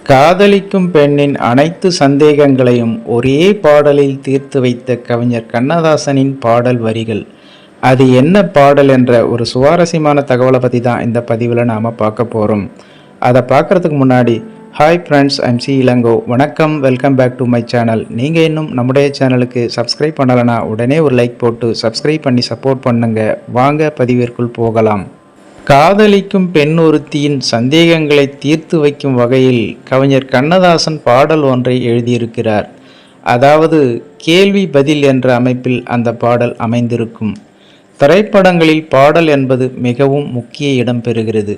காதலிக்கும் பெண்ணின் அனைத்து சந்தேகங்களையும் ஒரே பாடலில் தீர்த்து வைத்த கவிஞர் கண்ணதாசனின் பாடல் வரிகள். அது என்ன பாடல் என்ற ஒரு சுவாரஸ்யமான தகவலை பற்றி தான் இந்த பதிவில் நாம் பார்க்க போகிறோம். அதை பார்க்குறதுக்கு முன்னாடி hi friends, I'm C Ilango. வணக்கம், welcome back to my channel. நீங்கள் இன்னும் நம்முடைய சேனலுக்கு சப்ஸ்கிரைப் பண்ணலைன்னா உடனே ஒரு லைக் போட்டு சப்ஸ்கிரைப் பண்ணி சப்போர்ட் பண்ணுங்க. வாங்க பதிவிற்குள் போகலாம். காதலிக்கும் பெண் ஒருத்தியின் சந்தேகங்களை தீர்த்து வைக்கும் வகையில் கவிஞர் கண்ணதாசன் பாடல் ஒன்றை எழுதியிருக்கிறார். அதாவது கேள்வி பதில் என்ற அமைப்பில் அந்த பாடல் அமைந்திருக்கும். திரைப்படங்களில் பாடல் என்பது மிகவும் முக்கிய இடம் பெறுகிறது.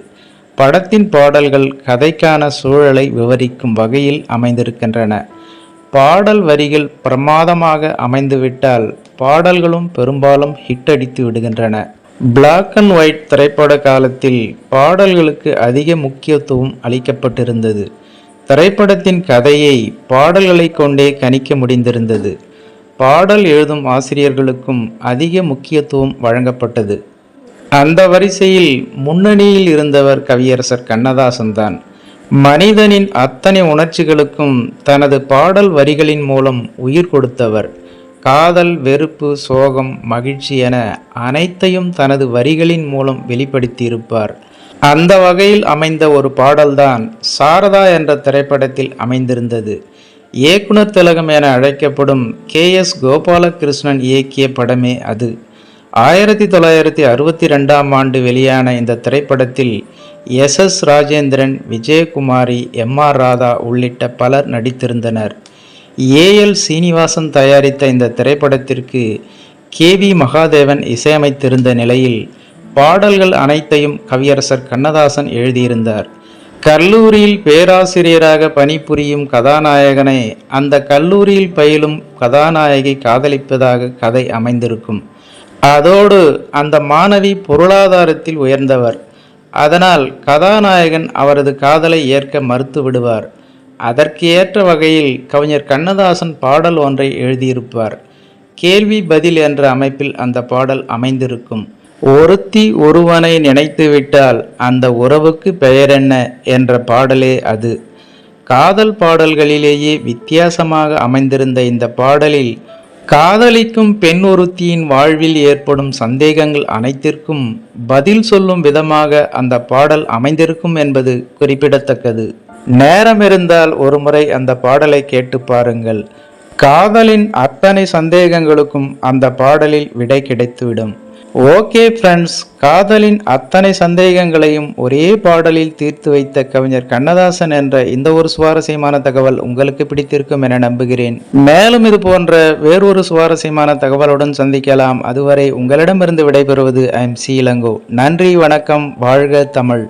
படத்தின் பாடல்கள் கதைக்கான சூழலை விவரிக்கும் வகையில் அமைந்திருக்கின்றன. பாடல் வரிகள் பிரமாதமாக அமைந்துவிட்டால் பாடல்களும் பெரும்பாலும் ஹிட் அடித்து விடுகின்றன. பிளாக் அண்ட் ஒயிட் திரைப்பட காலத்தில் பாடல்களுக்கு அதிக முக்கியத்துவம் அளிக்கப்பட்டிருந்தது. திரைப்படத்தின் கதையை பாடல்களை கொண்டே கணிக்க முடிந்திருந்தது. பாடல் எழுதும் ஆசிரியர்களுக்கும் அதிக முக்கியத்துவம் வழங்கப்பட்டது. அந்த வரிசையில் முன்னணியில் இருந்தவர் கவியரசர் கண்ணதாசன் தான். மனிதனின் அத்தனை உணர்ச்சிகளுக்கும் தனது பாடல் வரிகளின் மூலம் உயிர் கொடுத்தவர். காதல், வெறுப்பு, சோகம், மகிழ்ச்சி என அனைத்தையும் தனது வரிகளின் மூலம் வெளிப்படுத்தியிருப்பார். அந்த வகையில் அமைந்த ஒரு பாடல்தான் சாரதா என்ற திரைப்படத்தில் அமைந்திருந்தது. இயக்குனர் திலகம் என அழைக்கப்படும் கே.எஸ். கோபாலகிருஷ்ணன் இயக்கிய படமே அது. 1962ஆம் ஆண்டு வெளியான இந்த திரைப்படத்தில் எஸ்.எஸ். ராஜேந்திரன், விஜயகுமாரி, எம்.ஆர். ராதா உள்ளிட்ட பலர் நடித்திருந்தனர். ஏ.எல். சீனிவாசன் தயாரித்த இந்த திரைப்படத்திற்கு கே.வி. மகாதேவன் இசையமைத்திருந்த நிலையில் பாடல்கள் அனைத்தையும் கவியரசர் கண்ணதாசன் எழுதியிருந்தார். கல்லூரியில் பேராசிரியராக பணிபுரியும் கதாநாயகனை அந்த கல்லூரியில் பயிலும் கதாநாயகி காதலிப்பதாக கதை அமைந்திருக்கும். அதோடு அந்த மாணவி பொருளாதாரத்தில் உயர்ந்தவர். அதனால் கதாநாயகன் அவரது காதலை ஏற்க மறுத்து விடுவார். அதற்கு ஏற்ற வகையில் கவிஞர் கண்ணதாசன் பாடல் ஒன்றை எழுதியிருப்பார். கேள்வி பதில் என்ற அமைப்பில் அந்த பாடல் அமைந்திருக்கும். ஒருத்தி ஒருவனை நினைத்துவிட்டால் அந்த உறவுக்கு பெயரென்ன என்ற பாடலே அது. காதல் பாடல்களிலேயே வித்தியாசமாக அமைந்திருந்த இந்த பாடலில் காதலிக்கும் பெண் ஒருத்தியின் வாழ்வில் ஏற்படும் சந்தேகங்கள் அனைத்திற்கும் பதில் சொல்லும் விதமாக அந்த பாடல் அமைந்திருக்கும் என்பது குறிப்பிடத்தக்கது. நேரம் இருந்தால் ஒரு முறை அந்த பாடலை கேட்டு பாருங்கள். காதலின் அத்தனை சந்தேகங்களுக்கும் அந்த பாடலில் விடை கிடைத்துவிடும். ஓகே ஃப்ரெண்ட்ஸ், காதலின் அத்தனை சந்தேகங்களையும் ஒரே பாடலில் தீர்த்து வைத்த கவிஞர் கண்ணதாசன் என்ற இந்த ஒரு சுவாரஸ்யமான தகவல் உங்களுக்கு பிடித்திருக்கும் என நம்புகிறேன். மேலும் இது போன்ற வேறொரு சுவாரஸ்யமான தகவலுடன் சந்திக்கலாம். அதுவரை உங்களிடமிருந்து விடைபெறுவது ஐம் சி இளங்கோ. நன்றி, வணக்கம், வாழ்க தமிழ்.